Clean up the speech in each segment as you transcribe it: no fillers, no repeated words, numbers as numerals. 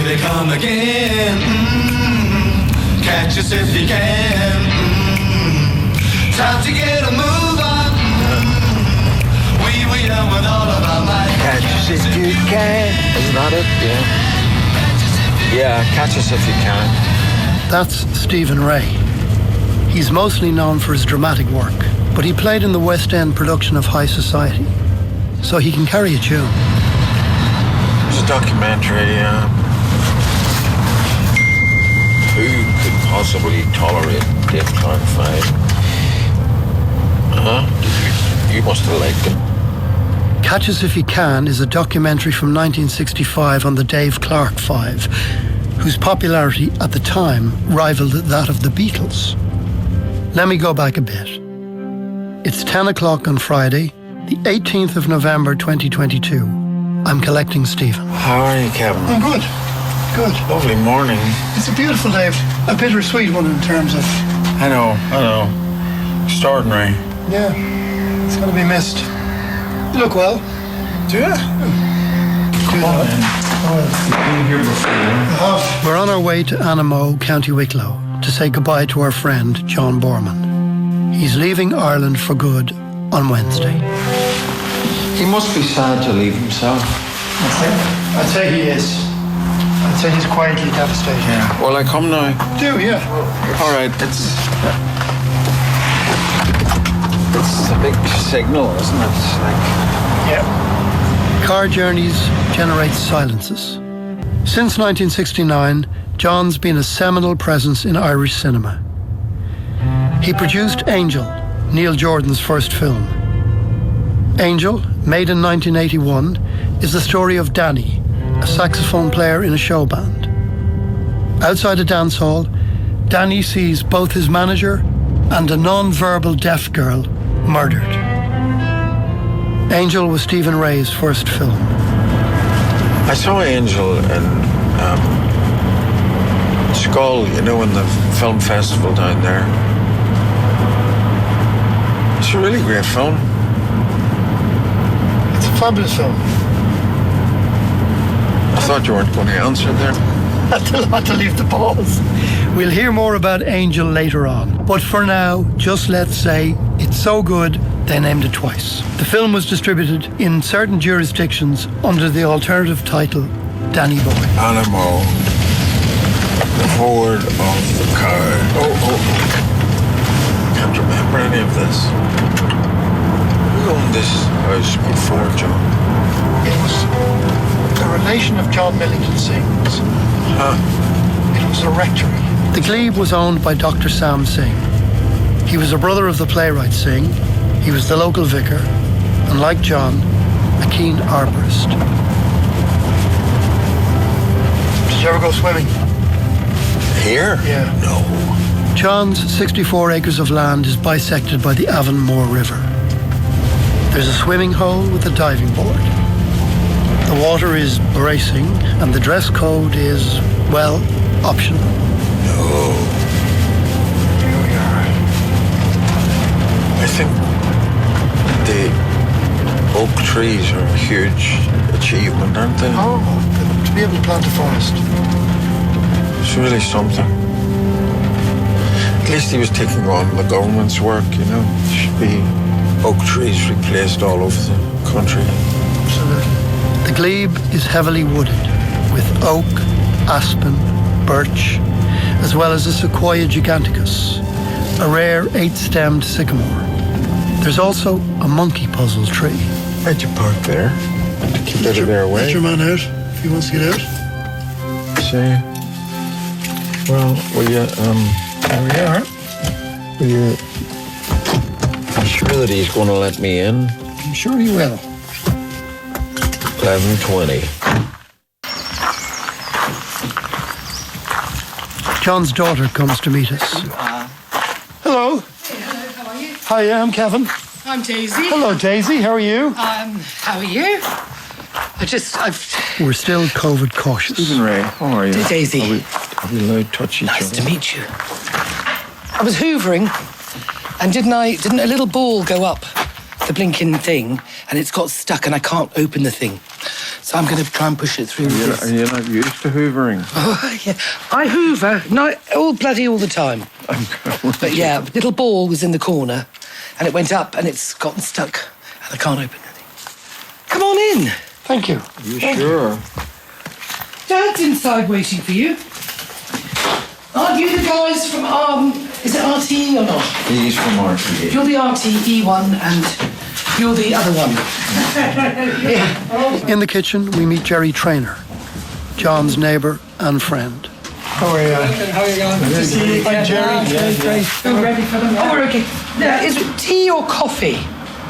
they come again. Catch us if you can. Time to get a move on. We were young with all of our might. Catch us if you can. Isn't that it? Yeah. Yeah, catch us if you can. That's Stephen Rea. He's mostly known for his dramatic work, but he played in the West End production of High Society, so he can carry a tune. It's a documentary. Who could possibly tolerate Dave Clark 5? You must have liked him. Catch Us If You Can is a documentary from 1965 on the Dave Clark 5, whose popularity at the time rivaled that of the Beatles. Let me go back a bit. It's 10 o'clock on Friday, the 18th of November 2022. I'm collecting Stephen. How are you, Kevin? I'm good. Good. Lovely morning. It's a beautiful day. A bittersweet one in terms of... I know. Extraordinary. Yeah, it's going to be missed. You look well. Do you? Come on, man. You've been here before. We're on our way to Anamo, County Wicklow, to say goodbye to our friend John Boorman. He's leaving Ireland for good on Wednesday. He must be sad to leave himself. I'd say he is. I'd say he's quietly devastated. Yeah. Well, I come now. Do, yeah. All right, it's a big signal, isn't it? It's like... Yeah. Car journeys generate silences. Since 1969, John's been a seminal presence in Irish cinema. He produced Angel, Neil Jordan's first film. Angel, made in 1981, is the story of Danny, a saxophone player in a show band. Outside a dance hall, Danny sees both his manager and a non-verbal deaf girl murdered. Angel was Stephen Rea's first film. I saw Angel in Skull, in the film festival down there. It's a really great film. It's a fabulous film. I thought you weren't going to answer there. I had to leave the pause. We'll hear more about Angel later on. But for now, just let's say it's so good, they named it twice. The film was distributed in certain jurisdictions under the alternative title, Danny Boy. Anamo, the horde of the card. Can't remember any of this. Who owned this house before, John? It was a relation of John Millington Singh's. It was a rectory. The glebe was owned by Dr. Sam Singh. He was a brother of the playwright Singh. He was the local vicar, and like John, a keen arborist. Did you ever go swimming? Here? Yeah. No. John's 64 acres of land is bisected by the Avonmore River. There's a swimming hole with a diving board. The water is bracing, and the dress code is, well, optional. No. Here we are. I think the oak trees are a huge achievement, aren't they? Oh, to be able to plant a forest. It's really something. At least he was taking on the government's work, There should be oak trees replaced all over the country. Absolutely. The glebe is heavily wooded with oak, aspen, birch, as well as a Sequoia giganticus, a rare 8-stemmed sycamore. There's also a monkey puzzle tree. Why'd you park there? To keep out of their way? Let your man out if he wants to get out. See? Well, will you, There we are. will you... I'm sure that he's going to let me in. I'm sure he will. 11:20. John's daughter comes to meet us. Hello. Hey, hello, how are you? Hi, I'm Kevin. I'm Daisy. Hello, Daisy. How are you? How are you? We're still COVID cautious. Stephen Rea, how are you? Daisy. Are we allowed to touch each Nice other? to meet you. I was hoovering, and didn't a little ball go up the blinking thing, and it's got stuck, and I can't open the thing. So I'm going to try and push it through. Are you not used to hoovering? Oh, yeah. I hoover, all the time. But yeah, little ball was in the corner, and it went up, and it's gotten stuck, and I can't open it. Come on in. Thank you. Are you sure? Dad's inside waiting for you. Aren't you the guys from, is it RTE or not? He's from RTE. You're the RTE one, and you're the other one. Yeah. In the kitchen, we meet Jerry Traynor, John's neighbour and friend. How are you? How are you going? Good to see you. Hi, Jerry. Great. We're ready for them. Oh, we're okay. Now, is it tea or coffee?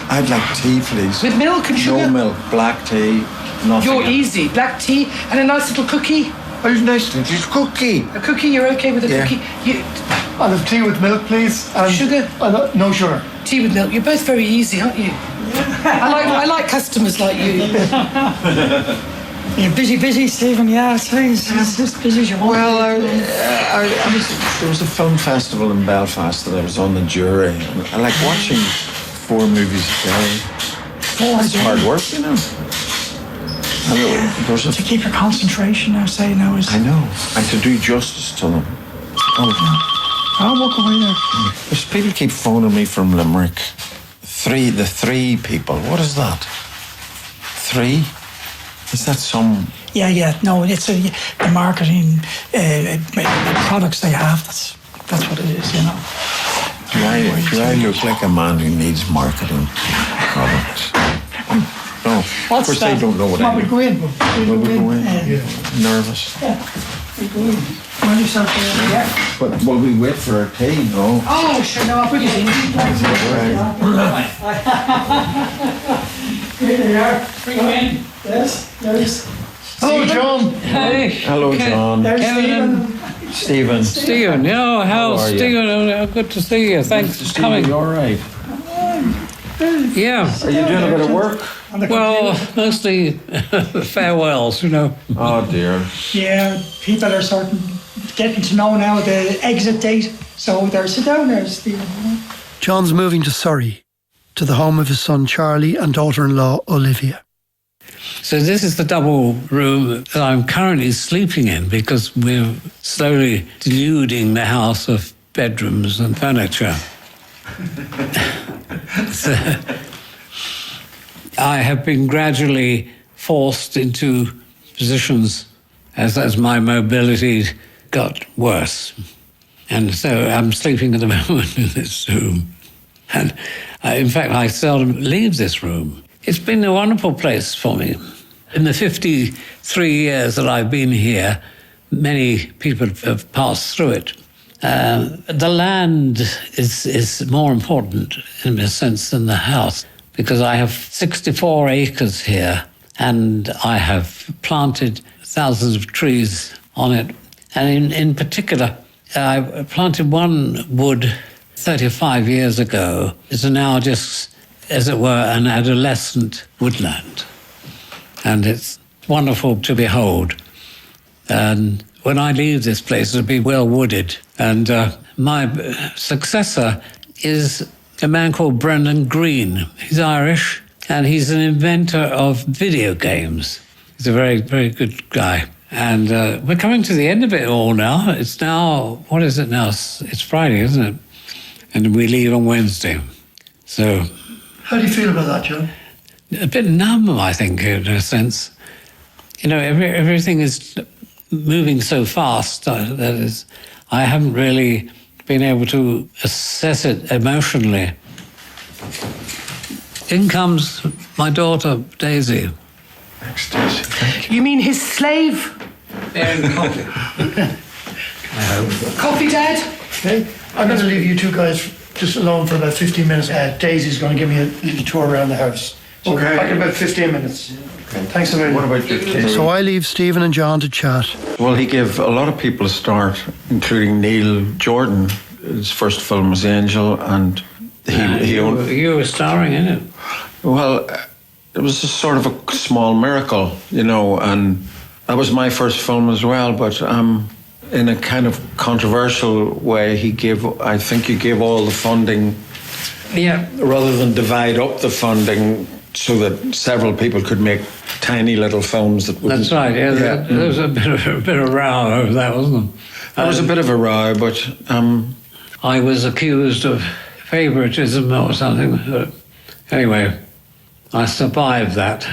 I'd like tea, please. With milk and sugar? No milk, black tea, nothing. You're easy. Black tea and a nice little cookie. Oh, nice to just cookie. A cookie, you're okay with a cookie? I'll have tea with milk, please. And sugar? No sugar. Tea with milk. You're both very easy, aren't you? I like customers like you. You're busy, Stephen. Yeah, it's just busy as you want. Well, there was a film festival in Belfast that I was on the jury. And I like watching 4 movies a day. It's hard work, you know. To keep your concentration, I say now is. I know, and to do justice to them. I'll walk away there. There's people keep phoning me from Limerick. The three people. What is that? 3? Is that some? Yeah. No, it's the marketing products they have. That's what it is, you know. Do I look like a man who needs marketing products? No, of course they don't know what I mean. We'll go in. We'll go in. Nervous. Yeah, we'll go in. Mind yourself there. Yeah. But will we wait for a tea? No. Oh, sure, no, I'll bring it in. Here they are. Bring them in. Yes. Hello, John. Hey. Hello, John. There's Stephen. Stephen, how are you? Stephen, good to see you. Thanks for coming. You all right? Yeah. Are you doing a bit of work? Well, mostly farewells, you know. Oh, dear. Yeah, people are getting to know now the exit date. So they're sit down there, Stephen. John's moving to Surrey, to the home of his son Charlie and daughter-in-law Olivia. So this is the double room that I'm currently sleeping in because we're slowly denuding the house of bedrooms and furniture. So, I have been gradually forced into positions as my mobility got worse. And so I'm sleeping at the moment in this room. And in fact, I seldom leave this room. It's been a wonderful place for me. In the 53 years that I've been here, many people have passed through it. The land is more important in a sense than the house, because I have 64 acres here and I have planted thousands of trees on it. And in particular, I planted one wood 35 years ago. It's now just, as it were, an adolescent woodland. And it's wonderful to behold. And when I leave this place, it'll be well wooded. And my successor is a man called Brendan Green. He's Irish, and he's an inventor of video games. He's a very, very good guy. And we're coming to the end of it all now. It's now, what is it now? It's Friday, isn't it? And we leave on Wednesday. So... How do you feel about that, John? A bit numb, I think, in a sense. You know, everything is moving so fast that is, I haven't really been able to assess it emotionally. In comes my daughter, Daisy. Thanks, Daisy. Thank you. You mean his slave? Coffee. I hope. Coffee, Dad? Okay, I'm going to leave you two guys just alone for about 15 minutes. Daisy's going to give me a little tour around the house. So Okay. back in about 15 minutes. Okay. Thanks a very much. What about your kids? So I leave Stephen and John to chat. Well, he gave a lot of people a start, including Neil Jordan. His first film was Angel, and he owned... You were starring in it. Well, it was a sort of a small miracle, you know, and that was my first film as well, but in a kind of controversial way, I think he gave all the funding Yeah. rather than divide up the funding so that several people could make tiny little films that would. That's right. Yeah, there was a bit of row over that, wasn't there? There was a bit of a row, but I was accused of favoritism or something. Anyway, I survived that.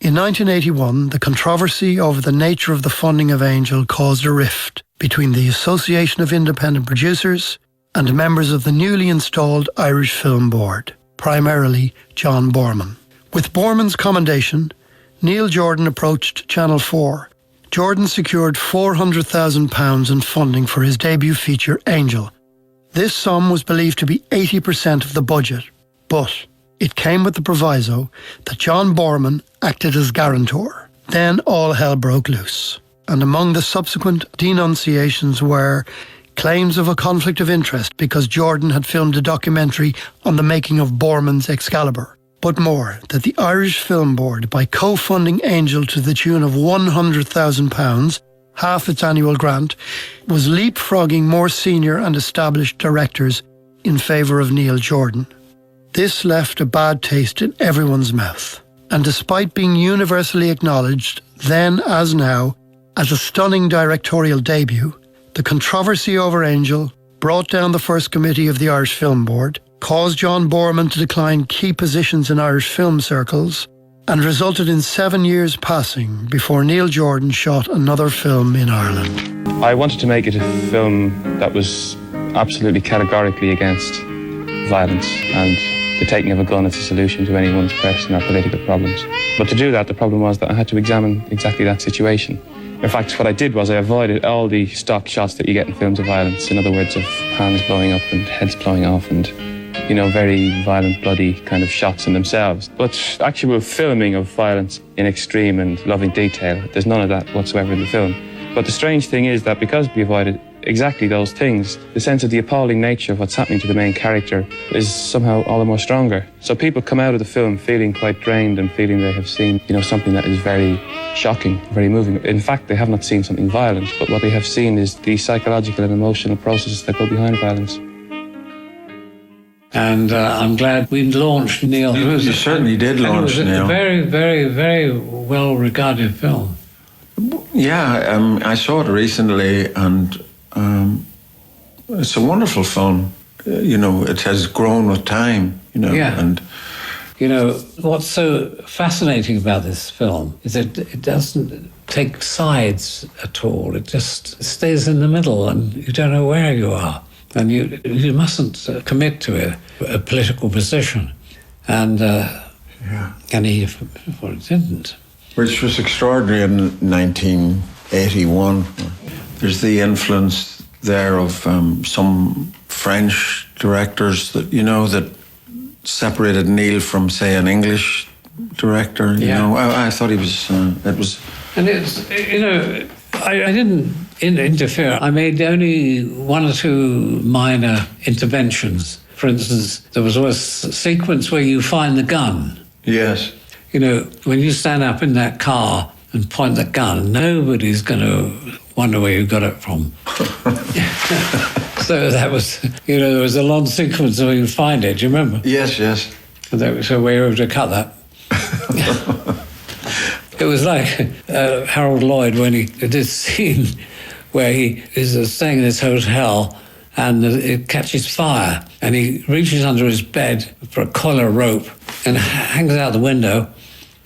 In 1981, the controversy over the nature of the funding of Angel caused a rift between the Association of Independent Producers and members of the newly installed Irish Film Board, primarily John Boorman. With Boorman's commendation, Neil Jordan approached Channel 4. Jordan secured £400,000 in funding for his debut feature, Angel. This sum was believed to be 80% of the budget, but it came with the proviso that John Boorman acted as guarantor. Then all hell broke loose, and among the subsequent denunciations were claims of a conflict of interest because Jordan had filmed a documentary on the making of Boorman's Excalibur, but more, that the Irish Film Board, by co-funding Angel to the tune of £100,000, half its annual grant, was leapfrogging more senior and established directors in favour of Neil Jordan. This left a bad taste in everyone's mouth, and despite being universally acknowledged, then as now, as a stunning directorial debut, the controversy over Angel brought down the first committee of the Irish Film Board, caused John Boorman to decline key positions in Irish film circles, and resulted in 7 years passing before Neil Jordan shot another film in Ireland. I wanted to make it a film that was absolutely categorically against violence and the taking of a gun as a solution to anyone's personal or political problems. But to do that, the problem was that I had to examine exactly that situation. In fact, what I did was I avoided all the stock shots that you get in films of violence. In other words, of hands blowing up and heads blowing off and, you know, very violent, bloody kind of shots in themselves. But actual filming of violence in extreme and loving detail, there's none of that whatsoever in the film. But the strange thing is that because we avoided exactly those things, the sense of the appalling nature of what's happening to the main character is somehow all the more stronger. So people come out of the film feeling quite drained and feeling they have seen, you know, something that is very shocking, very moving. In fact, they have not seen something violent, but what they have seen is the psychological and emotional processes that go behind violence. And I'm glad we launched Neil. You certainly did launch Neil. It was a very, very, very well-regarded film. Yeah, I saw it recently, and it's a wonderful film. You know, it has grown with time, you know. Yeah. And you know, what's so fascinating about this film is that it doesn't take sides at all. It just stays in the middle and you don't know where you are. And you mustn't commit to a political position. And he didn't. Which was extraordinary in 1981. There's the influence there of some French directors that, you know, that separated Neil from, say, an English director. You know, I thought he was. It was. And it's, you know, I didn't interfere. I made only one or two minor interventions. For instance, there was always a sequence where you find the gun. Yes. You know, when you stand up in that car and point the gun, nobody's going to wonder where you got it from. So that was, you know, there was a long sequence where you find it. Do you remember? Yes, yes. So we were able to cut that. It was like Harold Lloyd when he did this scene where he is staying in this hotel and it catches fire and he reaches under his bed for a collar rope and hangs out the window,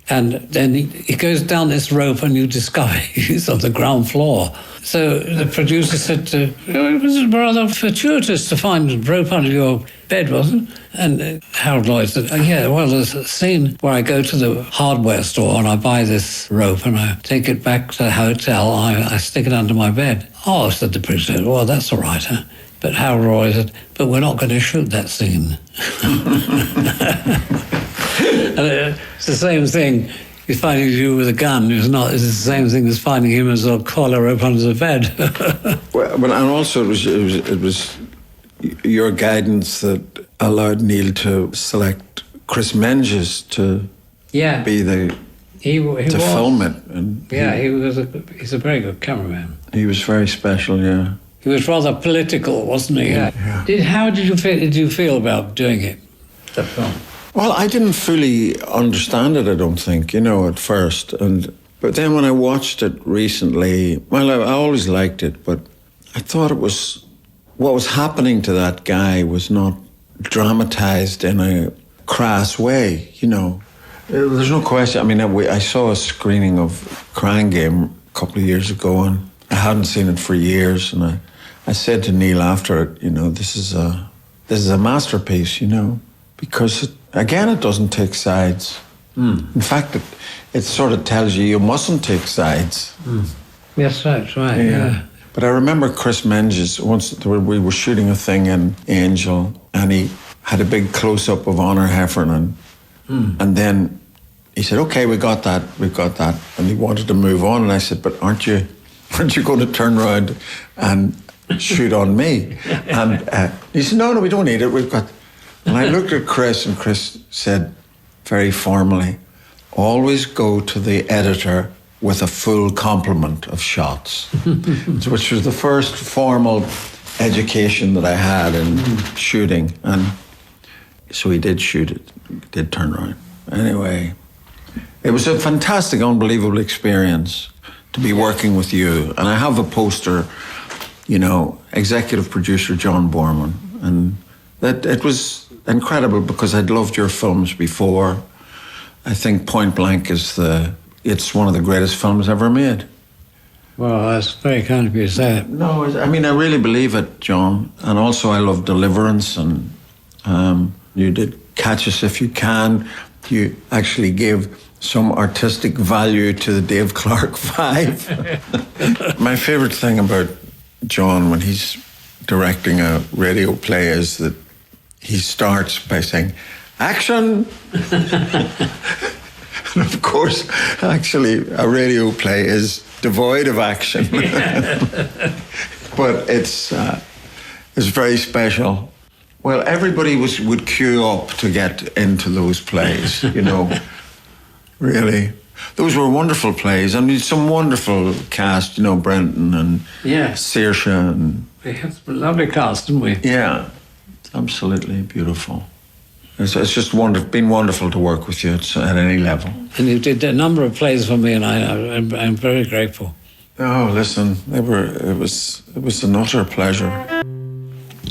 and then he goes down this rope and you discover he's on the ground floor. So the producer said, it was rather fortuitous to find a rope under your bed, wasn't it? And Harold Lloyd said, yeah, well, there's a scene where I go to the hardware store and I buy this rope and I take it back to the hotel, I stick it under my bed. Oh, said the producer, well, that's all right, huh? But Harold Lloyd said, but we're not going to shoot that scene. And it's the same thing. He's finding you with a gun. It's the same thing as finding him as a collar rope under the bed. Well, and also it was your guidance that allowed Neil to select Chris Menges to be the film it. And he's a very good cameraman. He was very special, yeah. He was rather political, wasn't he? Yeah. How did you feel about doing it, the film? Well, I didn't fully understand it, I don't think, at first. But then when I watched it recently, well, I always liked it, but I thought what was happening to that guy was not dramatised in a crass way, There's no question. I mean, I saw a screening of Crying Game a couple of years ago, and I hadn't seen it for years, and I said to Neil after it, this is a masterpiece, because again, it doesn't take sides. In fact, it sort of tells you mustn't take sides. Yes, that's right. Yeah. But I remember Chris Menges, once we were shooting a thing in Angel, and he had a big close-up of Honor Heffernan, and then he said, "Okay, we got that," and he wanted to move on, and I said, "But aren't you going to turn around and shoot on me?" And he said, "No, we don't need it. We've got." And I looked at Chris, and Chris said, very formally, "Always go to the editor with a full complement of shots," which was the first formal education that I had in shooting. And so he did shoot it, did turn around. Anyway, it was a fantastic, unbelievable experience to be working with you. And I have a poster, executive producer John Boorman. And that it was incredible because I'd loved your films before. I think Point Blank it's one of the greatest films ever made. Well, that's very kind of you to say that. No, I mean, I really believe it, John. And also I love Deliverance, and you did Catch Us If You Can. You actually gave some artistic value to the Dave Clark 5. My favourite thing about John when he's directing a radio play is that he starts by saying, "Action!" And of course, actually, a radio play is devoid of action. But it's very special. Well, everybody would queue up to get into those plays, Really. Those were wonderful plays. I mean, some wonderful cast, Brenton and Saoirse. And we had a lovely cast, didn't we? Yeah, it's absolutely beautiful. It's just been wonderful to work with you at any level. And you did a number of plays for me, and I'm very grateful. Oh, listen, it was an utter pleasure.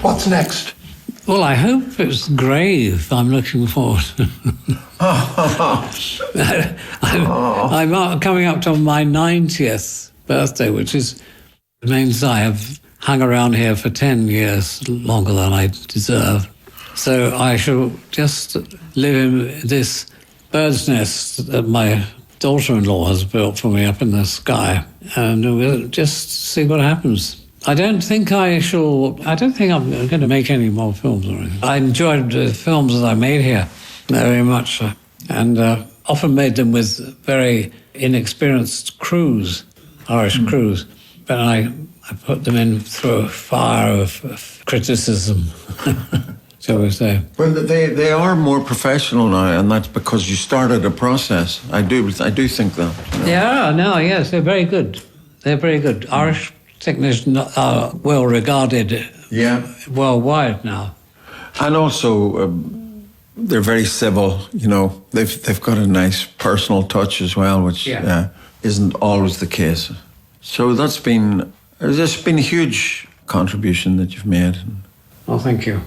What's next? Well, I hope it's Grave. I'm looking forward. I'm coming up to my 90th birthday, which means I have hung around here for 10 years, longer than I deserve. So I shall just live in this bird's nest that my daughter-in-law has built for me up in the sky, and we'll just see what happens. I don't think I'm going to make any more films or anything. I enjoyed the films that I made here very much, and often made them with very inexperienced crews, Irish crews. But I put them in through a fire of criticism, shall we say. Well, they are more professional now, and that's because you started a process. I do think that. Yes, they're very good. They're very good. Irish technicians are well regarded worldwide now. And also, they're very civil, They've got a nice personal touch as well, which isn't always the case. So that's been a huge contribution that you've made. Well, thank you.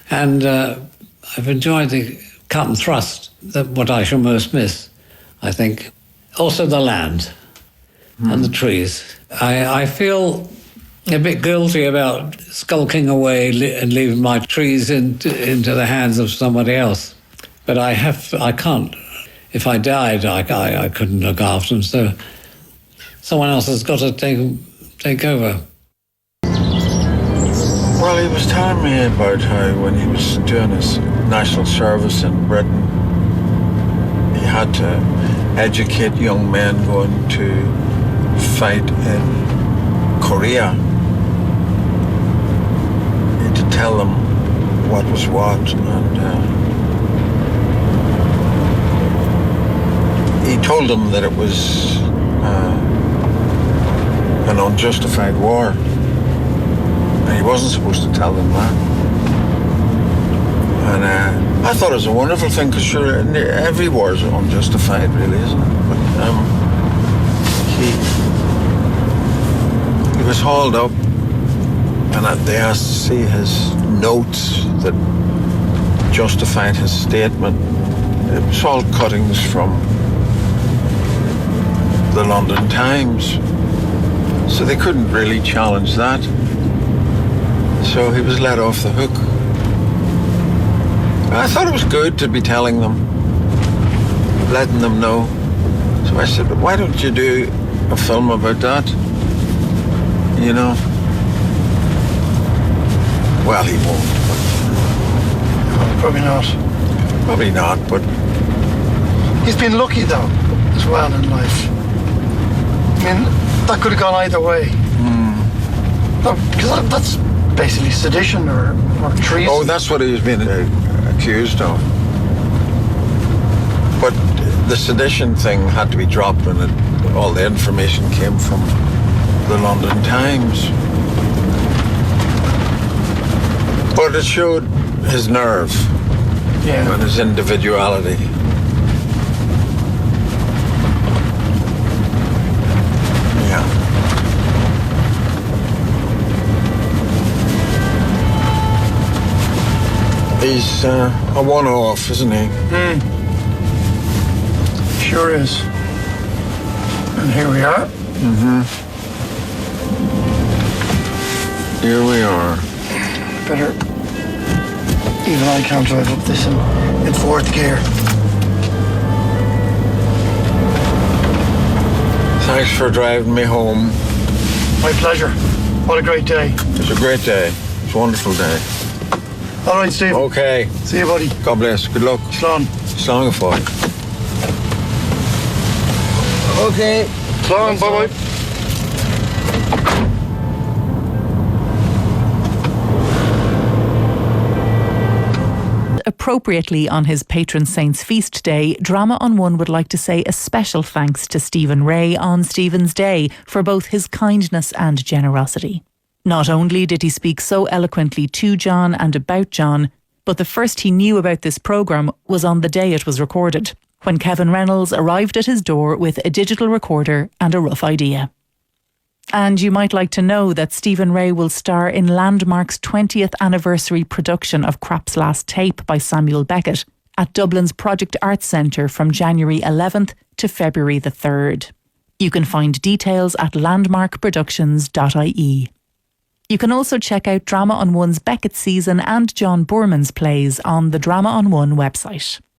And I've enjoyed the cut and thrust, what I shall most miss, I think. Also the land and the trees. I feel a bit guilty about skulking away and leaving my trees into the hands of somebody else. But I can't. If I died, I couldn't look after them, so someone else has got to take over. Well, he was telling me about how when he was doing his national service in Britain, he had to educate young men going to fight in Korea. He had to tell them what was what, and he told them that it was an unjustified war. And he wasn't supposed to tell them that. And I thought it was a wonderful thing, because sure, every war is unjustified, really, isn't it? But he was hauled up, and they asked to see his notes that justified his statement. It was all cuttings from the London Times, so they couldn't really challenge that. So he was let off the hook. I thought it was good to be telling them, letting them know. So I said, but why don't you do a film about that? You know? Well, he won't. Probably not. Probably not, but He's been lucky, though, as well in life. I mean, that could have gone either way. Because that's basically sedition or treason. oh, that's what he was being accused of. But the sedition thing had to be dropped when all the information came from the London Times. But it showed his nerve and his individuality. Yeah. He's a one-off, isn't he? Sure is. And here we are. Here we are. Better. Even I can't drive up this in fourth gear. Thanks for driving me home. My pleasure. What a great day. It was a great day. It was a wonderful day. All right, Steve. Okay. See you, buddy. God bless. Good luck. Slán. Slán for. Okay. Slán. Bye-bye. Appropriately on his patron saint's feast day, Drama on One would like to say a special thanks to Stephen Rea on Stephen's Day for both his kindness and generosity. Not only did he speak so eloquently to John and about John, but the first he knew about this programme was on the day it was recorded, when Kevin Reynolds arrived at his door with a digital recorder and a rough idea. And you might like to know that Stephen Rea will star in Landmark's 20th anniversary production of Krapp's Last Tape by Samuel Beckett at Dublin's Project Arts Centre from January 11th to February the 3rd. You can find details at landmarkproductions.ie. You can also check out Drama on One's Beckett season and John Boorman's plays on the Drama on One website.